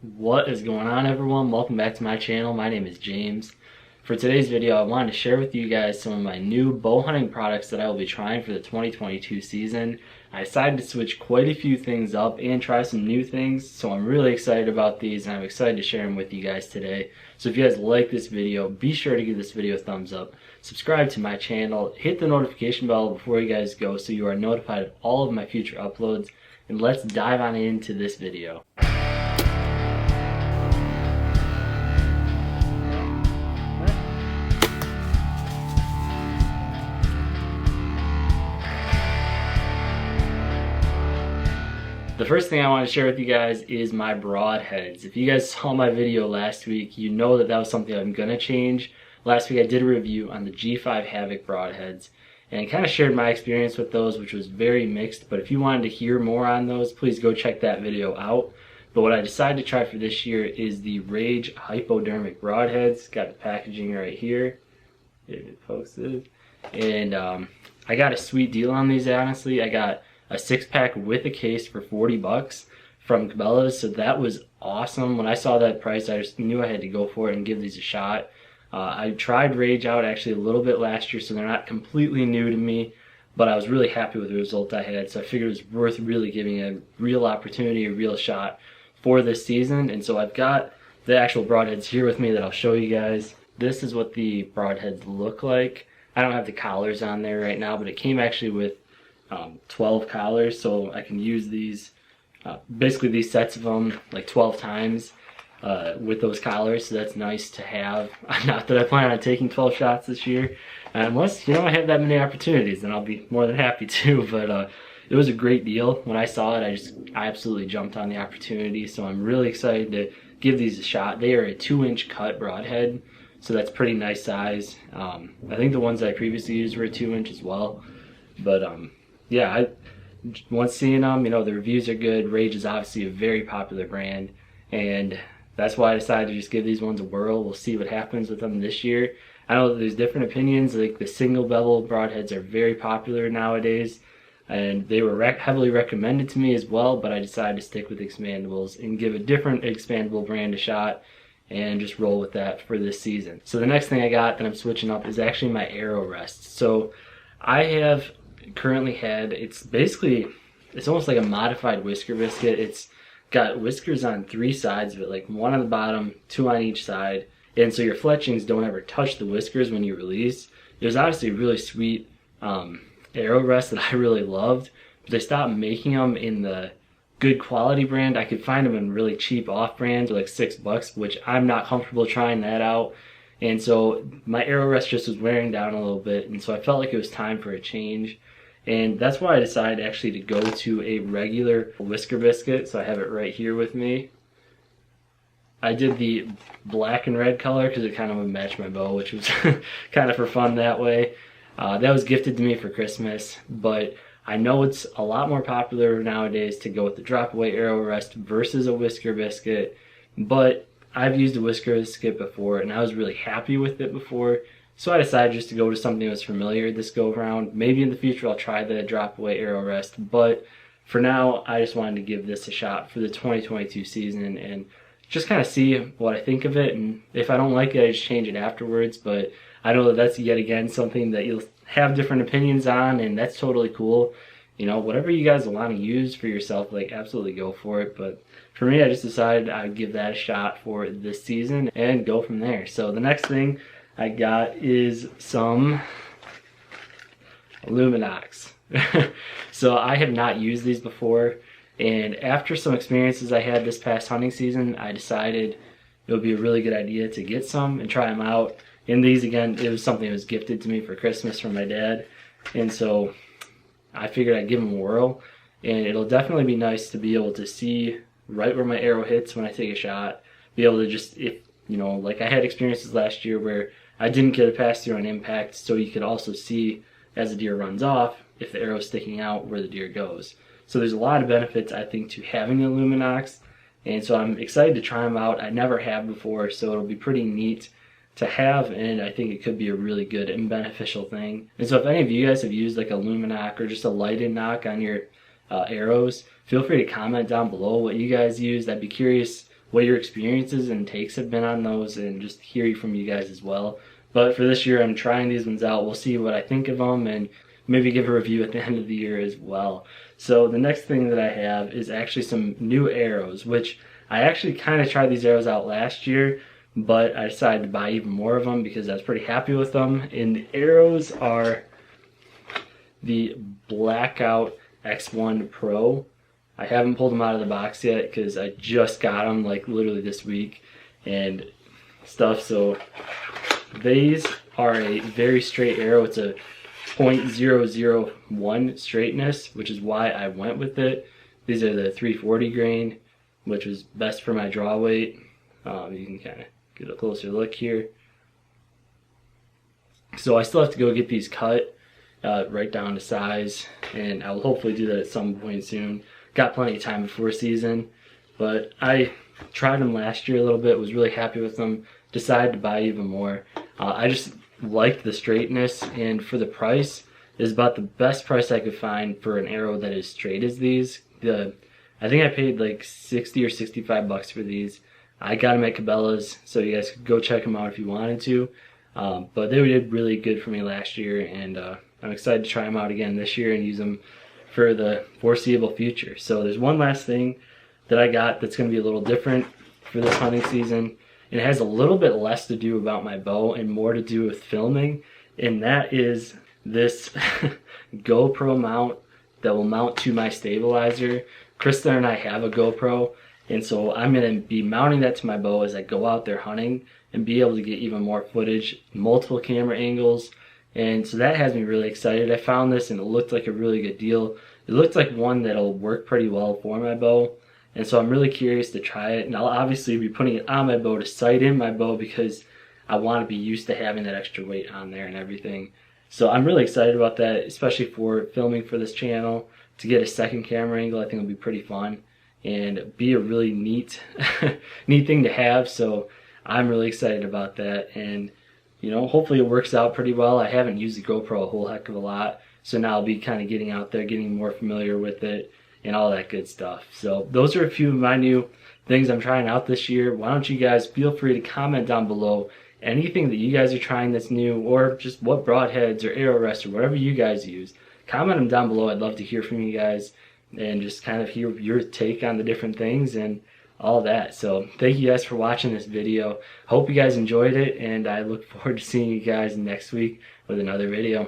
What is going on, everyone? Welcome back to my channel. My name is James. For today's video, I wanted to share with you guys some of my new bow hunting products that I will be trying for the 2022 season. I decided to switch quite a few things up and try some new things, so I'm really excited about these and I'm excited to share them with you guys today. So if you guys like this video, be sure to give this video a thumbs up, subscribe to my channel, hit the notification bell before you guys go so you are notified of all of my future uploads, and let's dive on into this video. The first thing I want to share with you guys is my Broadheads. If you guys saw my video last week, you know that was something I'm going to change. Last week I did a review on the G5 Havoc Broadheads and kind of shared my experience with those, which was very mixed. But if you wanted to hear more on those, please go check that video out. But what I decided to try for this year is the Rage Hypodermic Broadheads. Got the packaging right here, if it focuses. And I got a sweet deal on these, honestly. I got a 6-pack with a case for 40 bucks from Cabela's, so that was awesome. When I saw that price, I just knew I had to go for it and give these a shot. I tried Rage out actually a little bit last year, so they're not completely new to me, but I was really happy with the result I had, so I figured it was worth really giving a real opportunity, a real shot for this season. And so I've got the actual Broadheads here with me that I'll show you guys. This is what the Broadheads look like. I don't have the collars on there right now, but it came actually with 12 collars, so I can use these, basically these sets of them like 12 times with those collars, so that's nice to have. Not that I plan on taking 12 shots this year, unless, I have that many opportunities, then I'll be more than happy to, but it was a great deal. When I saw it, I absolutely jumped on the opportunity, so I'm really excited to give these a shot. They are a 2-inch cut broadhead, so that's pretty nice size. I think the ones that I previously used were a 2-inch as well, but yeah, once seeing them, the reviews are good. Rage is obviously a very popular brand, and that's why I decided to just give these ones a whirl. We'll see what happens with them this year. I know that there's different opinions, like the single bevel broadheads are very popular nowadays, and they were heavily recommended to me as well, but I decided to stick with expandables and give a different expandable brand a shot and just roll with that for this season. So the next thing I got that I'm switching up is actually my arrow rest. So I have currently had, it's almost like a modified whisker biscuit. It's got whiskers on 3 sides of it, like 1 on the bottom, 2 on each side, and so your fletchings don't ever touch the whiskers when you release. It was obviously a really sweet arrow rest that I really loved, but they stopped making them in the good quality brand. I could find them in really cheap off brands, like $6, which I'm not comfortable trying that out. And so my arrow rest just was wearing down a little bit, and so I felt like it was time for a change. And that's why I decided actually to go to a regular whisker biscuit. So I have it right here with me. I did the black and red color because it kind of would match my bow, which was kind of for fun that way. That was gifted to me for Christmas, but I know it's a lot more popular nowadays to go with the drop away arrow rest versus a whisker biscuit, but I've used a whisker biscuit before and I was really happy with it before. So I decided just to go to something that was familiar this go around. Maybe in the future I'll try the drop away arrow rest, but for now I just wanted to give this a shot for the 2022 season and just kind of see what I think of it, and if I don't like it I just change it afterwards. But I know that that's yet again something that you'll have different opinions on, and that's totally cool. Whatever you guys want to use for yourself, like, absolutely go for it. But for me, I just decided I'd give that a shot for this season and go from there. So the next thing I got is some Luminox. So I have not used these before, and after some experiences I had this past hunting season, I decided it would be a really good idea to get some and try them out. And these, again, it was something that was gifted to me for Christmas from my dad, and so I figured I'd give them a whirl. And it'll definitely be nice to be able to see right where my arrow hits when I take a shot, be able to just, like I had experiences last year where I didn't get a pass through on impact, so you could also see as the deer runs off if the arrow's sticking out where the deer goes. So there's a lot of benefits, I think, to having the Luminox, and so I'm excited to try them out. I never have before, so it'll be pretty neat to have, and I think it could be a really good and beneficial thing. And so if any of you guys have used like a Luminox or just a lighted knock on your arrows, feel free to comment down below what you guys use. I'd be curious what your experiences and takes have been on those, and just hear from you guys as well. But for this year, I'm trying these ones out. We'll see what I think of them and maybe give a review at the end of the year as well. So the next thing that I have is actually some new arrows, which I actually kind of tried these arrows out last year, but I decided to buy even more of them because I was pretty happy with them. And the arrows are the Blackout X1 Pro. I haven't pulled them out of the box yet because I just got them like literally this week and stuff. So these are a very straight arrow. It's a 0.001 straightness, which is why I went with it. These are the 340 grain, which was best for my draw weight. You can kind of get a closer look here. So I still have to go get these cut right down to size, and I will hopefully do that at some point soon. Got plenty of time before season, but I tried them last year a little bit, was really happy with them, decided to buy even more. I just liked the straightness, and for the price, is about the best price I could find for an arrow that is straight as these. I think I paid like 60 or 65 bucks for these. I got them at Cabela's, so you guys could go check them out if you wanted to. But they did really good for me last year, and I'm excited to try them out again this year and use them for the foreseeable future. So there's one last thing that I got that's going to be a little different for this hunting season. And it has a little bit less to do about my bow and more to do with filming, and that is this GoPro mount that will mount to my stabilizer. Krista and I have a GoPro, and so I'm going to be mounting that to my bow as I go out there hunting and be able to get even more footage, multiple camera angles, and so that has me really excited. I found this and it looked like a really good deal. It looked like one that'll work pretty well for my bow. And so I'm really curious to try it, and I'll obviously be putting it on my bow to sight in my bow because I want to be used to having that extra weight on there and everything. So I'm really excited about that, especially for filming for this channel. To get a second camera angle, I think will be pretty fun and be a really neat neat thing to have. So I'm really excited about that, and you know, hopefully it works out pretty well. I haven't used the GoPro a whole heck of a lot, so now I'll be kind of getting out there, getting more familiar with it and all that good stuff. So those are a few of my new things I'm trying out this year. Why don't you guys feel free to comment down below anything that you guys are trying that's new, or just what broadheads or arrow rests or whatever you guys use. Comment them down below. I'd love to hear from you guys and just kind of hear your take on the different things and all that. So thank you guys for watching this video. Hope you guys enjoyed it, and I look forward to seeing you guys next week with another video.